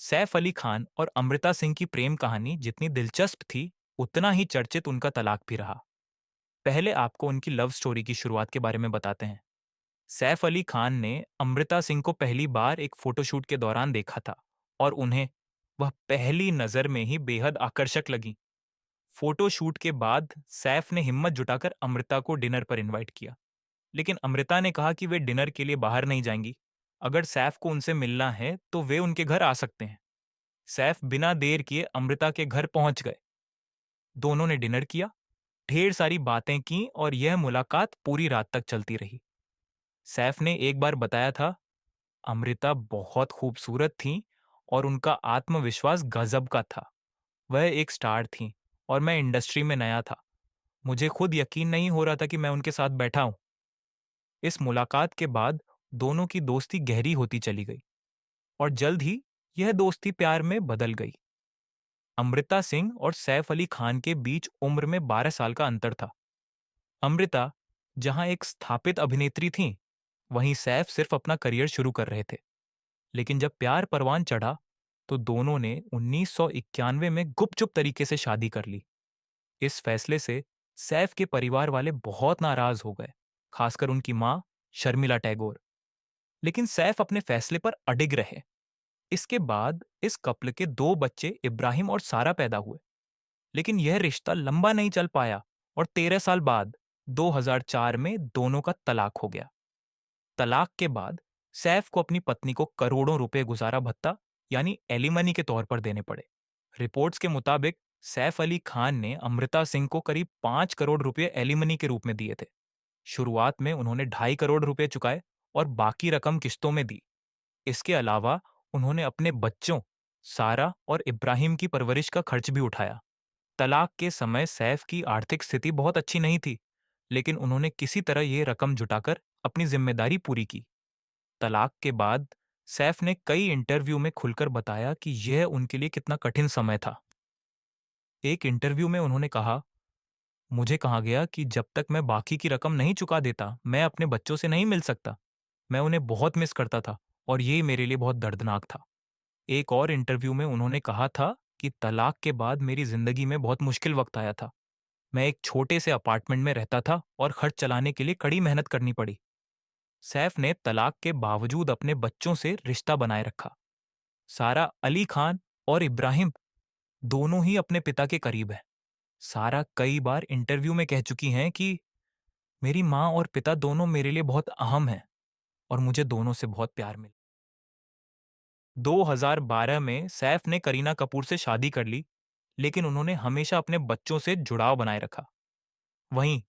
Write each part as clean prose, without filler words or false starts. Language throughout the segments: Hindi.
सैफ अली खान और अमृता सिंह की प्रेम कहानी जितनी दिलचस्प थी, उतना ही चर्चित उनका तलाक भी रहा। पहले आपको उनकी लव स्टोरी की शुरुआत के बारे में बताते हैं। सैफ अली खान ने अमृता सिंह को पहली बार एक फोटोशूट के दौरान देखा था और उन्हें वह पहली नजर में ही बेहद आकर्षक लगी। फोटोशूट के बाद सैफ ने हिम्मत जुटाकर अमृता को डिनर पर इनवाइट किया, लेकिन अमृता ने कहा कि वे डिनर के लिए बाहर नहीं जाएंगी। अगर सैफ को उनसे मिलना है तो वे उनके घर आ सकते हैं। सैफ बिना देर किए अमृता के घर पहुंच गए। दोनों ने डिनर किया, ढेर सारी बातें की और यह मुलाकात पूरी रात तक चलती रही। सैफ ने एक बार बताया था, अमृता बहुत खूबसूरत थीं और उनका आत्मविश्वास गजब का था। वह एक स्टार थीं और मैं इंडस्ट्री में नया था। मुझे खुद यकीन नहीं हो रहा था कि मैं उनके साथ बैठा हूं। इस मुलाकात के बाद दोनों की दोस्ती गहरी होती चली गई और जल्द ही यह दोस्ती प्यार में बदल गई। अमृता सिंह और सैफ अली खान के बीच उम्र में 12 साल का अंतर था। अमृता जहां एक स्थापित अभिनेत्री थीं, वहीं सैफ सिर्फ अपना करियर शुरू कर रहे थे। लेकिन जब प्यार परवान चढ़ा, तो दोनों ने 1991 में गुपचुप तरीके से शादी कर ली। इस फैसले से सैफ के परिवार वाले बहुत नाराज हो गए, खासकर उनकी मां शर्मिला टैगोर। लेकिन सैफ अपने फैसले पर अडिग रहे। इसके बाद इस कपल के दो बच्चे इब्राहिम और सारा पैदा हुए। लेकिन यह रिश्ता लंबा नहीं चल पाया और 13 साल बाद 2004 में दोनों का तलाक हो गया। तलाक के बाद सैफ को अपनी पत्नी को करोड़ों रुपए गुजारा भत्ता यानी एलिमनी के तौर पर देने पड़े। रिपोर्ट्स के मुताबिक सैफ अली खान ने अमृता सिंह को करीब 5 करोड़ रुपए एलिमनी के रूप में दिए थे। शुरुआत में उन्होंने 2.5 करोड़ रुपए चुकाए और बाकी रकम किस्तों में दी। इसके अलावा उन्होंने अपने बच्चों सारा और इब्राहिम की परवरिश का खर्च भी उठाया। तलाक के समय सैफ की आर्थिक स्थिति बहुत अच्छी नहीं थी, लेकिन उन्होंने किसी तरह ये रकम जुटाकर अपनी जिम्मेदारी पूरी की। तलाक के बाद सैफ ने कई इंटरव्यू में खुलकर बताया कि यह उनके लिए कितना कठिन समय था। एक इंटरव्यू में उन्होंने कहा, मुझे कहा गया कि जब तक मैं बाकी की रकम नहीं चुका देता, मैं अपने बच्चों से नहीं मिल सकता। मैं उन्हें बहुत मिस करता था और ये मेरे लिए बहुत दर्दनाक था। एक और इंटरव्यू में उन्होंने कहा था कि तलाक के बाद मेरी जिंदगी में बहुत मुश्किल वक्त आया था। मैं एक छोटे से अपार्टमेंट में रहता था और खर्च चलाने के लिए कड़ी मेहनत करनी पड़ी। सैफ ने तलाक के बावजूद अपने बच्चों से रिश्ता बनाए रखा। सारा अली खान और इब्राहिम दोनों ही अपने पिता के करीब हैं। सारा कई बार इंटरव्यू में कह चुकी हैं कि मेरी माँ और पिता दोनों मेरे लिए बहुत अहम हैं और मुझे दोनों से बहुत प्यार मिला। 2012 में सैफ ने करीना कपूर से शादी कर ली, लेकिन उन्होंने हमेशा अपने बच्चों से जुड़ाव बनाए रखा। वहीं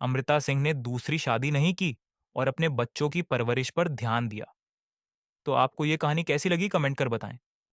अमृता सिंह ने दूसरी शादी नहीं की और अपने बच्चों की परवरिश पर ध्यान दिया। तो आपको ये कहानी कैसी लगी, कमेंट कर बताएं।